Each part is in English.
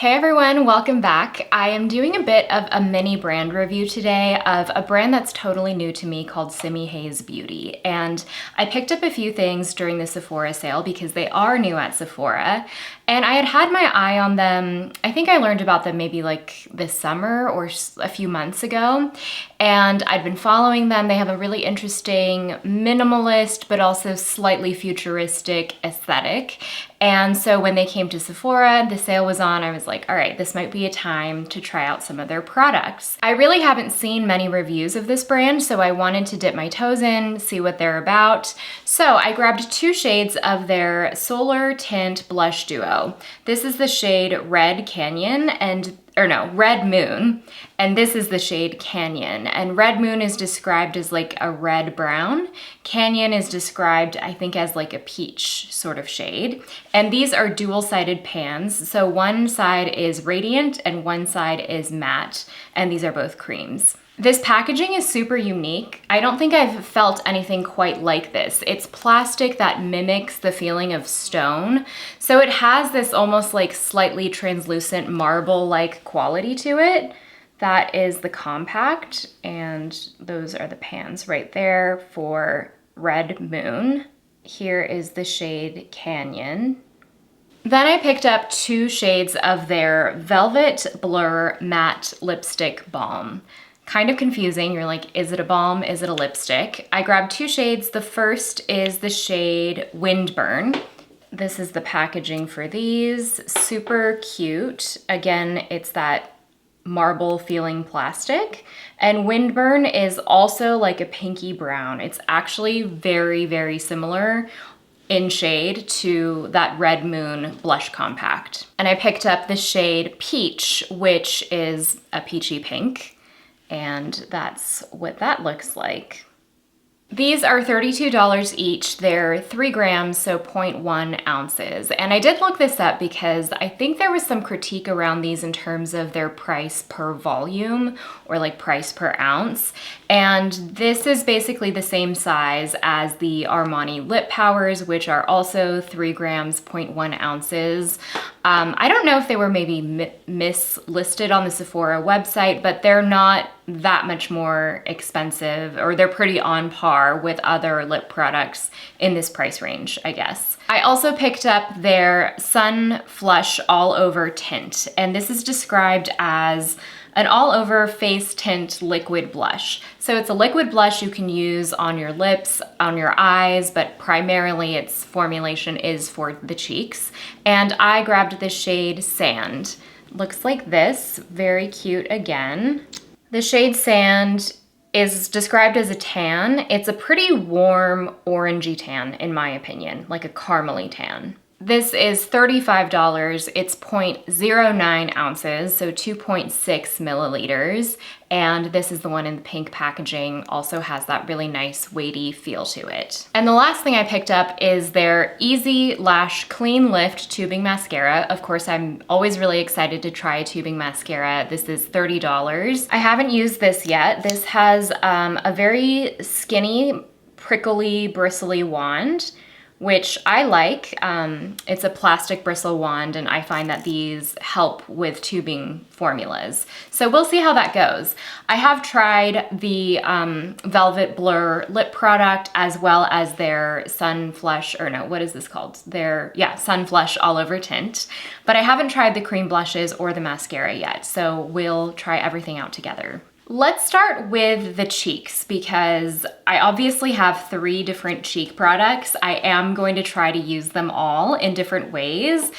Hey everyone, welcome back. I am doing a bit of a mini brand review today of a brand that's totally new to me called Simihaze Beauty. And I picked up a few things during the Sephora sale because they are new at Sephora. And I had my eye on them. I think I learned about them maybe like this summer or a few months ago. And I'd been following them. They have a really interesting minimalist, but also slightly futuristic aesthetic. And so when they came to Sephora, the sale was on, I was like, all right, this might be a time to try out some of their products. I really haven't seen many reviews of this brand, so I wanted to dip my toes in, see what they're about. So I grabbed two shades of their Solar Tint Blush Duo. This is the shade Red Canyon Red Moon, and this is the shade Canyon. And Red Moon is described as like a red brown. Canyon is described, I think, as like a peach sort of shade. And these are dual-sided pans. So one side is radiant and one side is matte, and these are both creams. This packaging is super unique. I don't think I've felt anything quite like this. It's plastic that mimics the feeling of stone. So it has this almost like slightly translucent marble-like quality to it. That is the compact, and those are the pans right there for Red Moon. Here is the shade Canyon. Then I picked up two shades of their Velvet Blur Matte Lipstick Balm. Kind of confusing. You're like, is it a balm? Is it a lipstick? I grabbed two shades. The first is the shade Windburn. This is the packaging for these. Super cute. Again, it's that marble feeling plastic. And Windburn is also like a pinky brown. It's actually very, very similar in shade to that Red Moon blush compact. And I picked up the shade Peach, which is a peachy pink. And that's what that looks like. These are $32 each. They're 3 grams, so 0.1 ounces. And I did look this up because I think there was some critique around these in terms of their price per volume or like price per ounce. And this is basically the same size as the Armani Lip Powers, which are also 3 grams, 0.1 ounces. I don't know if they were maybe mislisted on the Sephora website, but they're not that much more expensive, or they're pretty on par with other lip products in this price range, I guess. I also picked up their Sun Flush All Over Tint, and this is described as an all-over face tint liquid blush. So it's a liquid blush you can use on your lips, on your eyes, but primarily its formulation is for the cheeks. And I grabbed the shade Sand. Looks like this, very cute again. The shade Sand is described as a tan. It's a pretty warm orangey tan, in my opinion, like a caramely tan. This is $35. It's 0.09 ounces, so 2.6 milliliters. And this is the one in the pink packaging, also has that really nice weighty feel to it. And the last thing I picked up is their Easy Lash Clean Lift Tubing Mascara. Of course, I'm always really excited to try a tubing mascara. This is $30. I haven't used this yet. This has a very skinny, prickly, bristly wand, which I like. It's a plastic bristle wand, and I find that these help with tubing formulas. So we'll see how that goes. I have tried the Velvet Blur lip product as well as their Sun Flush All Over Tint, but I haven't tried the cream blushes or the mascara yet, so we'll try everything out together. Let's start with the cheeks because I obviously have 3 different cheek products. I am going to try to use them all in different ways.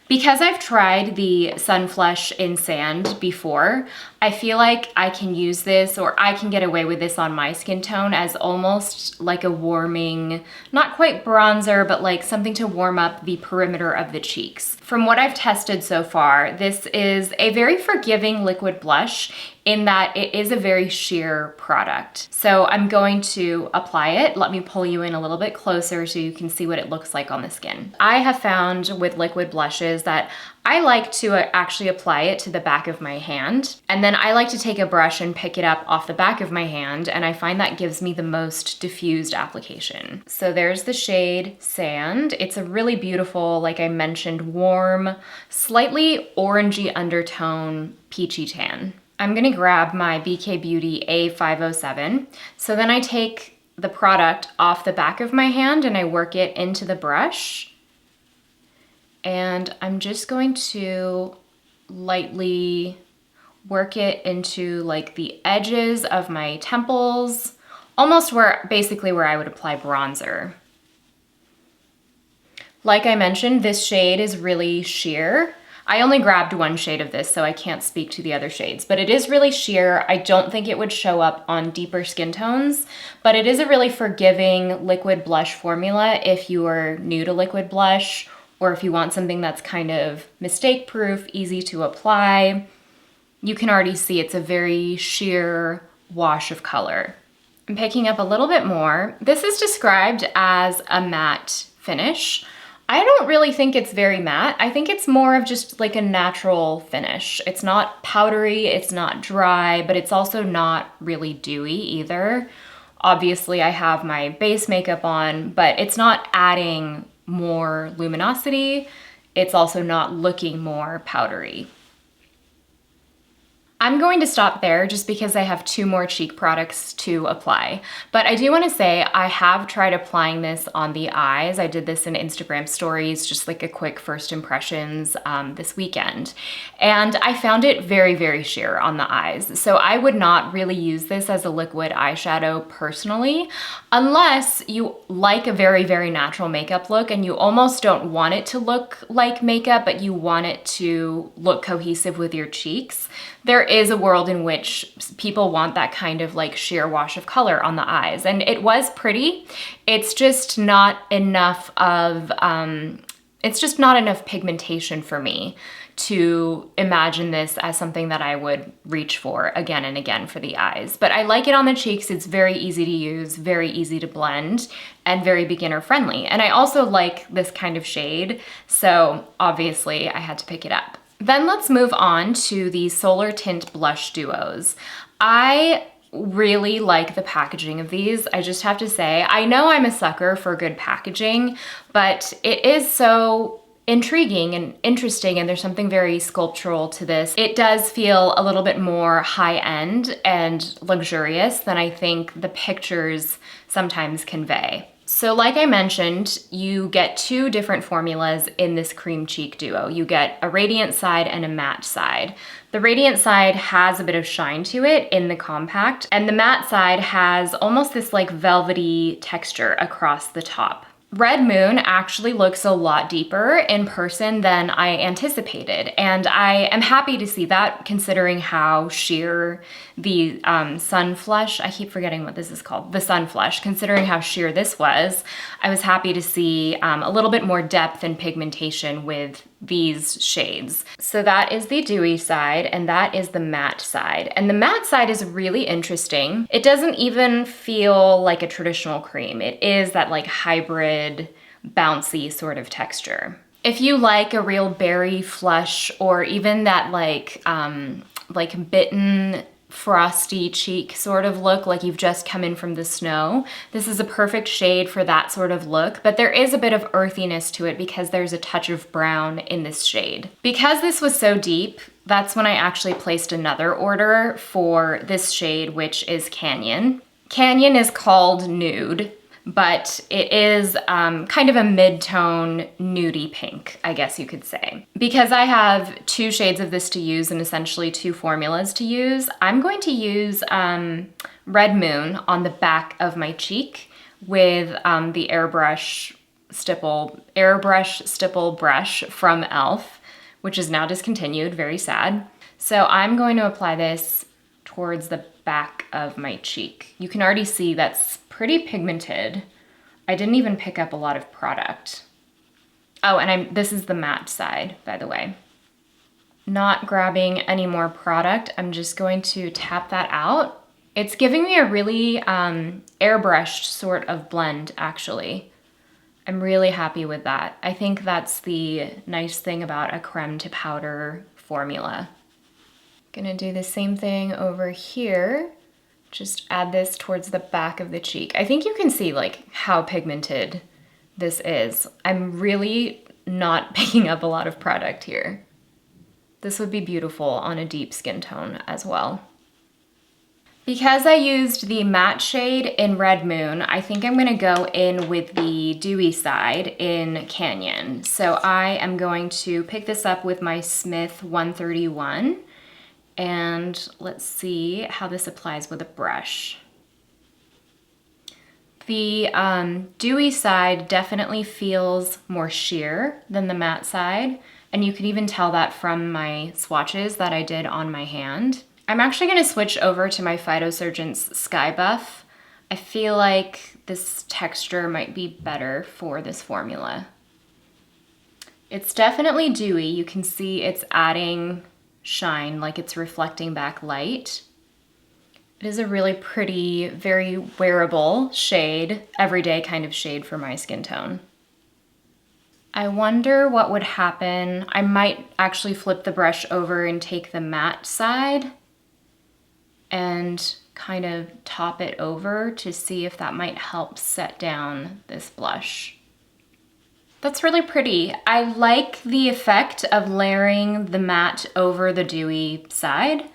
Because I've tried the Sun Flush in Sand before, I feel like I can use this, or I can get away with this on my skin tone as almost like a warming, not quite bronzer, but like something to warm up the perimeter of the cheeks. From what I've tested so far, this is a very forgiving liquid blush. in that it is a very sheer product. So I'm going to apply it. Let me pull you in a little bit closer so you can see what it looks like on the skin. I have found with liquid blushes that I like to actually apply it to the back of my hand. And then I like to take a brush and pick it up off the back of my hand. And I find that gives me the most diffused application. So there's the shade Sand. It's a really beautiful, like I mentioned, warm, slightly orangey undertone, peachy tan. I'm gonna grab my BK Beauty A507. So then I take the product off the back of my hand and I work it into the brush. And I'm just going to lightly work it into like the edges of my temples, almost basically where I would apply bronzer. Like I mentioned, this shade is really sheer. I only grabbed one shade of this, so I can't speak to the other shades, but it is really sheer. I don't think it would show up on deeper skin tones, but it is a really forgiving liquid blush formula if you are new to liquid blush, or if you want something that's kind of mistake-proof, easy to apply. You can already see it's a very sheer wash of color. I'm picking up a little bit more. This is described as a matte finish. I don't really think it's very matte. I think it's more of just like a natural finish. It's not powdery, it's not dry, but it's also not really dewy either. Obviously, I have my base makeup on, but it's not adding more luminosity. It's also not looking more powdery. I'm going to stop there just because I have 2 more cheek products to apply. But I do want to say I have tried applying this on the eyes. I did this in Instagram stories, just like a quick first impressions this weekend. And I found it very, very sheer on the eyes. So I would not really use this as a liquid eyeshadow personally, unless you like a very, very natural makeup look and you almost don't want it to look like makeup, but you want it to look cohesive with your cheeks. There is a world in which people want that kind of like sheer wash of color on the eyes, and it was pretty. It's just not enough of, it's just not enough pigmentation for me to imagine this as something that I would reach for again and again for the eyes. But I like it on the cheeks. It's very easy to use, very easy to blend, and very beginner friendly. And I also like this kind of shade, so obviously I had to pick it up. Then let's move on to the Solar Tint Blush Duos. I really like the packaging of these. I just have to say, I know I'm a sucker for good packaging, but it is so intriguing and interesting, and there's something very sculptural to this. It does feel a little bit more high-end and luxurious than I think the pictures sometimes convey. So like I mentioned, you get 2 different formulas in this cream cheek duo. You get a radiant side and a matte side. The radiant side has a bit of shine to it in the compact, and the matte side has almost this like velvety texture across the top. Red Moon actually looks a lot deeper in person than I anticipated, and I am happy to see that considering how sheer the Sun Flush, I keep forgetting what this is called, the Sun Flush, considering how sheer this was, I was happy to see a little bit more depth and pigmentation with these shades. So that is the dewy side and that is the matte side. And the matte side is really interesting. It doesn't even feel like a traditional cream. It is that like hybrid, bouncy sort of texture. If you like a real berry flush or even that like bitten, frosty cheek sort of look, like you've just come in from the snow, this is a perfect shade for that sort of look, but there is a bit of earthiness to it because there's a touch of brown in this shade. Because this was so deep, that's when I actually placed another order for this shade, which is Canyon. Canyon is called Nude, but it is kind of a mid-tone nudie pink, I guess you could say. Because I have 2 shades of this to use and essentially 2 formulas to use, I'm going to use Red Moon on the back of my cheek with the Airbrush Stipple Brush from e.l.f., which is now discontinued, very sad. So I'm going to apply this towards the back of my cheek. You can already see that's pretty pigmented. I didn't even pick up a lot of product. Oh, and this is the matte side, by the way. not grabbing any more product, I'm just going to tap that out. It's giving me a really airbrushed sort of blend, actually. I'm really happy with that. I think that's the nice thing about a creme to powder formula. Gonna do the same thing over here. Just add this towards the back of the cheek. I think you can see like how pigmented this is. I'm really not picking up a lot of product here. This would be beautiful on a deep skin tone as well. Because I used the matte shade in Red Moon, I think I'm gonna go in with the dewy side in Canyon. So I am going to pick this up with my Smith 131, and let's see how this applies with a brush. The dewy side definitely feels more sheer than the matte side, and you can even tell that from my swatches that I did on my hand. I'm actually gonna switch over to my Phytosurgence Sky Buff. I feel like this texture might be better for this formula. It's definitely dewy. You can see it's adding shine, like it's reflecting back light. It is a really pretty, very wearable shade, everyday kind of shade for my skin tone. I wonder what would happen. I might actually flip the brush over and take the matte side and kind of top it over to see if that might help set down this blush. That's really pretty. I like the effect of layering the matte over the dewy side.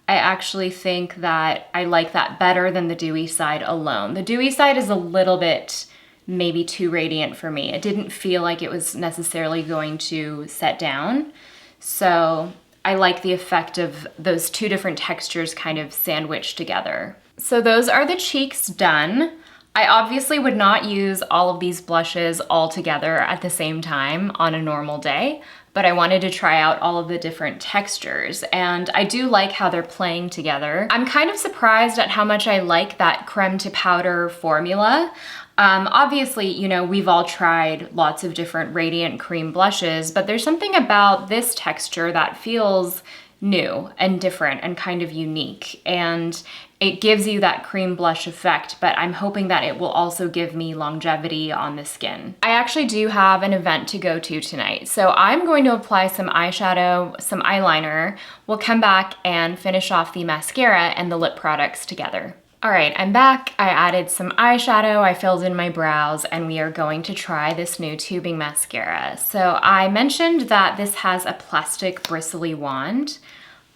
I actually think that I like that better than the dewy side alone. The dewy side is a little bit maybe too radiant for me. It didn't feel like it was necessarily going to set down. So I like the effect of those two different textures kind of sandwiched together. So those are the cheeks done. I obviously would not use all of these blushes all together at the same time on a normal day, but I wanted to try out all of the different textures, and I do like how they're playing together. I'm kind of surprised at how much I like that creme to powder formula. Obviously, you know, we've all tried lots of different radiant cream blushes, but there's something about this texture that feels new and different and kind of unique, and it gives you that cream blush effect, but I'm hoping that it will also give me longevity on the skin. I actually do have an event to go to tonight, so I'm going to apply some eyeshadow, some eyeliner. We'll come back and finish off the mascara and the lip products together. All right, I'm back. I added some eyeshadow, I filled in my brows, and we are going to try this new tubing mascara. So I mentioned that this has a plastic bristly wand.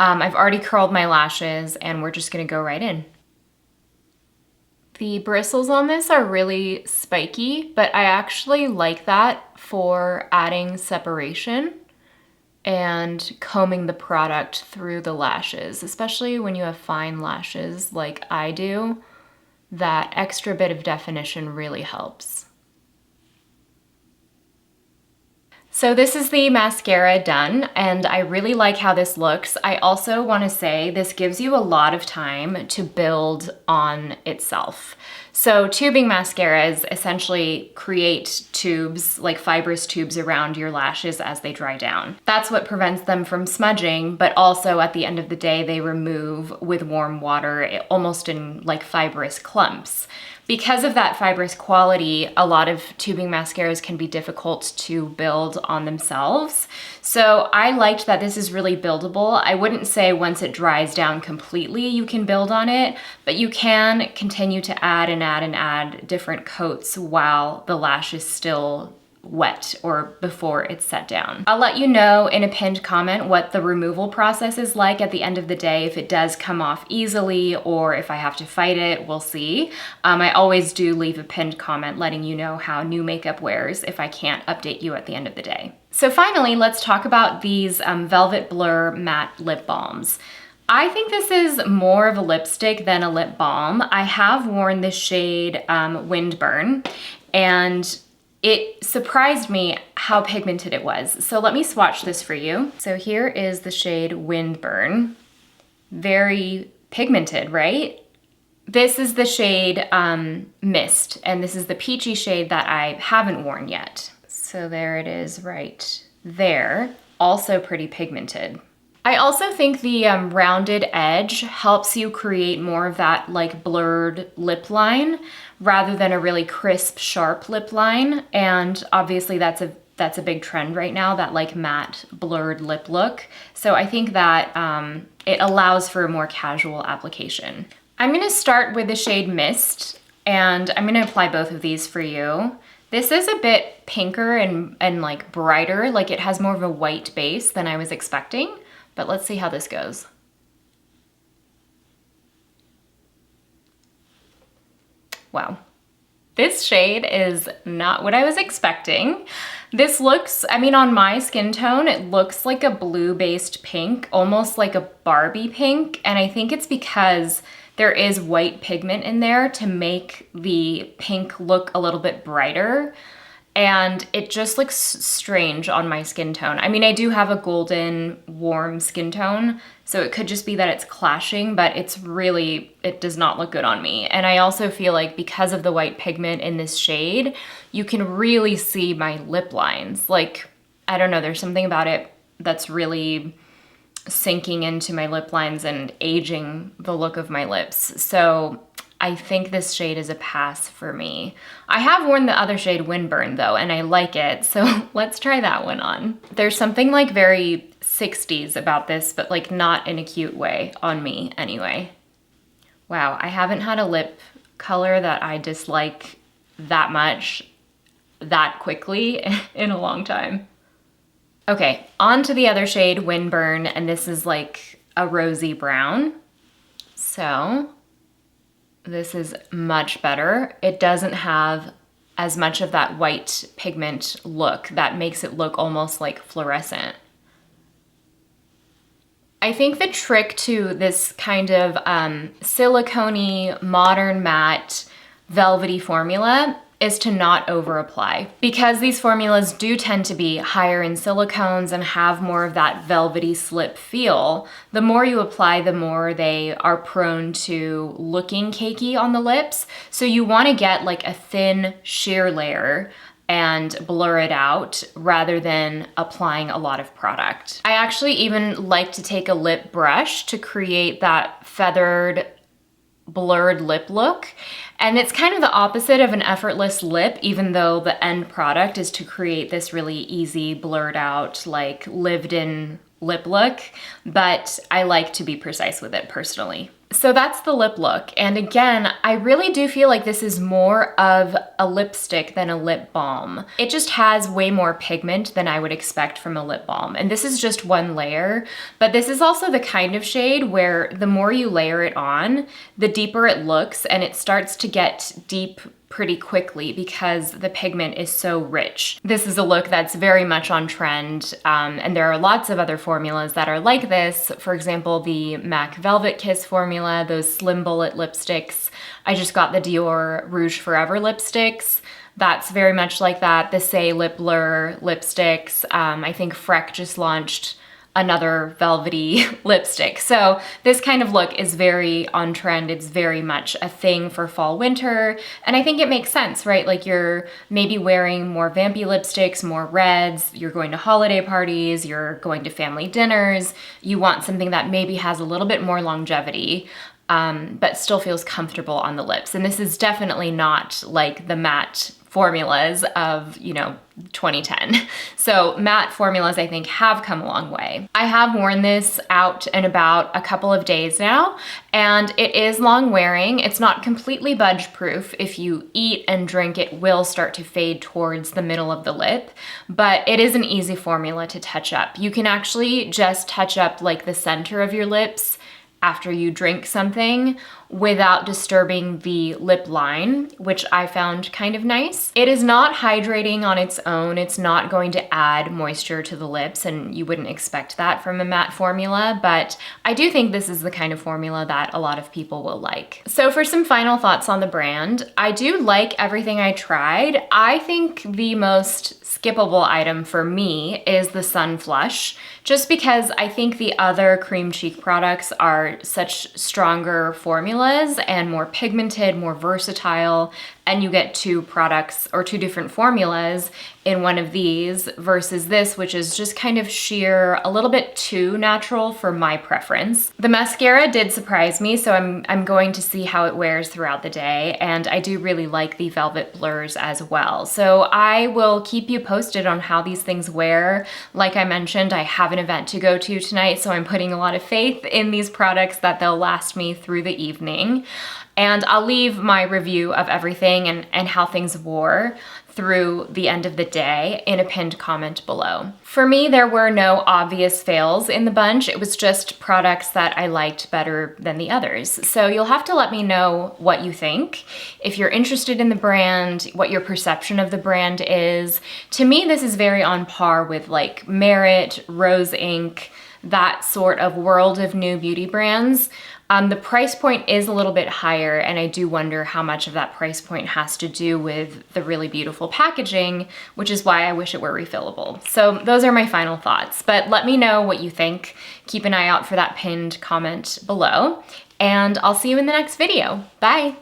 I've already curled my lashes, and we're just gonna go right in. The bristles on this are really spiky, but I actually like that for adding separation and combing the product through the lashes, especially when you have fine lashes like I do. That extra bit of definition really helps. So this is the mascara done, and I really like how this looks. I also want to say this gives you a lot of time to build on itself. So tubing mascaras essentially create tubes, like fibrous tubes around your lashes as they dry down. That's what prevents them from smudging, but also at the end of the day, they remove with warm water, almost in like fibrous clumps. Because of that fibrous quality, a lot of tubing mascaras can be difficult to build on themselves. So I liked that this is really buildable. I wouldn't say once it dries down completely, you can build on it, but you can continue to add and add and add different coats while the lash is still wet or before it's set down. I'll let you know in a pinned comment what the removal process is like at the end of the day, if it does come off easily or if I have to fight it, we'll see. I always do leave a pinned comment letting you know how new makeup wears if I can't update you at the end of the day. So finally, let's talk about these Velvet Blur matte lip balms. I think this is more of a lipstick than a lip balm. I have worn the shade Windburn, and it surprised me how pigmented it was. So let me swatch this for you. So here is the shade Windburn. Very pigmented, right? This is the shade Mist, and this is the peachy shade that I haven't worn yet. So there it is right there. Also pretty pigmented. I also think the rounded edge helps you create more of that like blurred lip line rather than a really crisp, sharp lip line. And obviously that's a big trend right now, that like matte blurred lip look. So I think that it allows for a more casual application. I'm gonna start with the shade Mist, and I'm gonna apply both of these for you. This is a bit pinker and like brighter, like it has more of a white base than I was expecting. But let's see how this goes. Wow. This shade is not what I was expecting. This looks, I mean, on my skin tone, it looks like a blue-based pink, almost like a Barbie pink. And I think it's because there is white pigment in there to make the pink look a little bit brighter. And it just looks strange on my skin tone. I mean, I do have a golden, warm skin tone, so it could just be that it's clashing, but it does not look good on me. And I also feel like because of the white pigment in this shade, you can really see my lip lines. Like, I don't know, there's something about it that's really sinking into my lip lines and aging the look of my lips. So I think this shade is a pass for me. I have worn the other shade Windburn though, and I like it, so let's try that one on. There's something like very 60s about this, but like not in a cute way on me anyway. Wow, I haven't had a lip color that I dislike that much, that quickly in a long time. Okay, on to the other shade Windburn, and this is like a rosy brown. So this is much better. It doesn't have as much of that white pigment look that makes it look almost like fluorescent. I think the trick to this kind of silicone-y, modern matte, velvety formula is to not over apply. Because these formulas do tend to be higher in silicones and have more of that velvety slip feel, the more you apply, the more they are prone to looking cakey on the lips. So you wanna get like a thin sheer layer and blur it out rather than applying a lot of product. I actually even like to take a lip brush to create that feathered, blurred lip look. And it's kind of the opposite of an effortless lip, even though the end product is to create this really easy, blurred out, like lived in lip look. But I like to be precise with it personally. So that's the lip look. And again, I really do feel like this is more of a lipstick than a lip balm. It just has way more pigment than I would expect from a lip balm. And this is just one layer, but this is also the kind of shade where the more you layer it on, the deeper it looks, and it starts to get deep pretty quickly because the pigment is so rich. This is a look that's very much on trend, and there are lots of other formulas that are like this. For example, the MAC Velvet Kiss formula, those slim bullet lipsticks. I just got the Dior Rouge Forever lipsticks. That's very much like that. The Say Lip Blur lipsticks. I think Freck just launched another velvety lipstick. So this kind of look is very on trend. It's very much a thing for fall, winter. And I think it makes sense, right? Like you're maybe wearing more vampy lipsticks, more reds, you're going to holiday parties, you're going to family dinners. You want something that maybe has a little bit more longevity, but still feels comfortable on the lips. And this is definitely not like the matte formulas of, 2010. So matte formulas, I think, have come a long way. I have worn this out and about a couple of days now, and it is long wearing. It's not completely budge proof. If you eat and drink, it will start to fade towards the middle of the lip, but it is an easy formula to touch up. You can actually just touch up like the center of your lips after you drink something without disturbing the lip line, which I found kind of nice. It is not hydrating on its own. It's not going to add moisture to the lips, and you wouldn't expect that from a matte formula, but I do think this is the kind of formula that a lot of people will like. So for some final thoughts on the brand, I do like everything I tried. I think the most skippable item for me is the Sun Flush, just because I think the other cream cheek products are such stronger formulas and more pigmented, more versatile, and you get two products or two different formulas in one of these versus this, which is just kind of sheer, a little bit too natural for my preference. The mascara did surprise me, so I'm going to see how it wears throughout the day, and I do really like the Velvet Blurs as well. So I will keep you posted on how these things wear. Like I mentioned, I have an event to go to tonight, so I'm putting a lot of faith in these products that they'll last me through the evening. And I'll leave my review of everything and how things wore through the end of the day in a pinned comment below. For me, there were no obvious fails in the bunch. It was just products that I liked better than the others. So you'll have to let me know what you think. If you're interested in the brand, what your perception of the brand is. To me, this is very on par with like Merit, Rose Inc., that sort of world of new beauty brands. The price point is a little bit higher, and I do wonder how much of that price point has to do with the really beautiful packaging, which is why I wish it were refillable. So those are my final thoughts, but let me know what you think. Keep an eye out for that pinned comment below, and I'll see you in the next video. Bye.